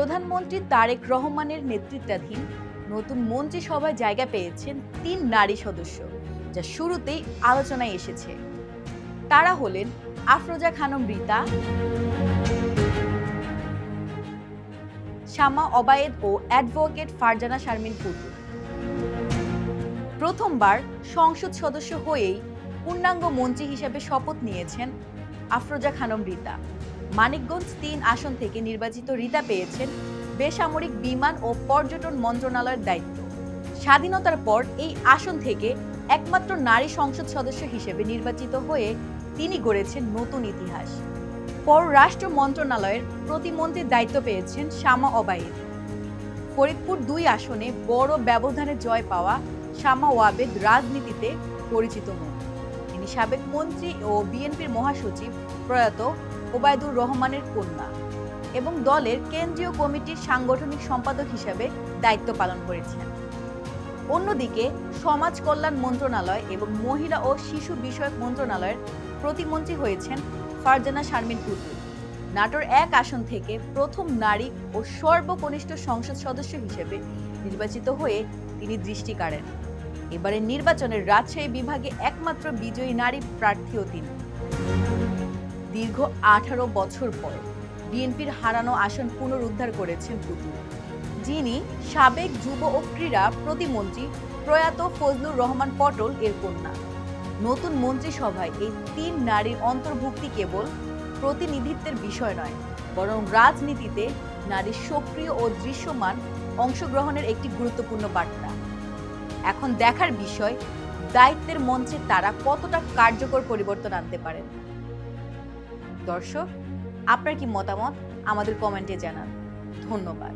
প্রধানমন্ত্রী তারেক রহমানের নেতৃত্বাধীন নতুন মন্ত্রিসভায় জায়গা পেয়েছেন ৩ নারী সদস্য, যা শুরুতেই আলোচনায় এসেছে। তারা হলেন আফরোজা খানম রীতা, শামা ওবায়েদ ও অ্যাডভোকেট ফারজানা শারমিন পুতুল। প্রথমবার সংসদ সদস্য হয়েই পূর্ণাঙ্গ মন্ত্রী হিসেবে শপথ নিয়েছেন আফরোজা খানম রীতা। মানিকগঞ্জ ৩ আসন থেকে নির্বাচিত রীতা পেয়েছেন বেসামরিক বিমান ও পর্যটন মন্ত্রণালয়ের দায়িত্ব। স্বাধীনতার পর এই আসন থেকে একমাত্র নারী সংসদ সদস্য হিসেবে নির্বাচিত হয়ে তিনি গড়েছেন নতুন ইতিহাস। পররাষ্ট্র মন্ত্রণালয়ের প্রতিমন্ত্রীর দায়িত্ব পেয়েছেন শামা ওবায়েদ। ফরিদপুর ২ আসনে বড় ব্যবধানে জয় পাওয়া শামা ওবায়েদ রাজনীতিতে পরিচিত মুখ। তিনি সাবেক মন্ত্রী ও বিএনপির মহাসচিব প্রয়াত ওবায়দুর রহমানের কন্যা এবং দলের কেন্দ্রীয় কমিটির সাংগঠনিক সম্পাদক হিসেবে দায়িত্ব পালন করেছেন। অন্যদিকে সমাজ কল্যাণ মন্ত্রণালয় এবং মহিলা ও শিশু বিষয়ক মন্ত্রণালয়ের প্রতিমন্ত্রী হয়েছেন ফারজানা শারমিন পুতুল। নাটোর ১ আসন থেকে প্রথম নারী ও সর্বকনিষ্ঠ সংসদ সদস্য হিসেবে নির্বাচিত হয়ে তিনি দৃষ্টি কাড়েন। এবারের নির্বাচনের রাজশাহী বিভাগে একমাত্র বিজয়ী নারী প্রার্থীও তিনি। দীর্ঘ ১৮ বছর পর বিএনপির হারানো আসন পুনরুদ্ধার করেছেন পুতুল, যিনি সাবেক যুব ও ক্রীড়া প্রতিমন্ত্রী প্রয়াত ফজলুর রহমান পটল এর কন্যা। নতুন মন্ত্রিসভায় এই ৩ নারীর অন্তর্ভুক্তি কেবল প্রতিনিধিত্বের বিষয় নয়, বরং রাজনীতিতে নারীর সক্রিয় ও দৃশ্যমান অংশগ্রহণের একটি গুরুত্বপূর্ণ বার্তা। এখন দেখার বিষয়, দায়িত্বের মঞ্চে তারা কতটা কার্যকর পরিবর্তন আনতে পারেন। দর্শক, আপনার কি মতামত আমাদের কমেন্টে জানান। ধন্যবাদ।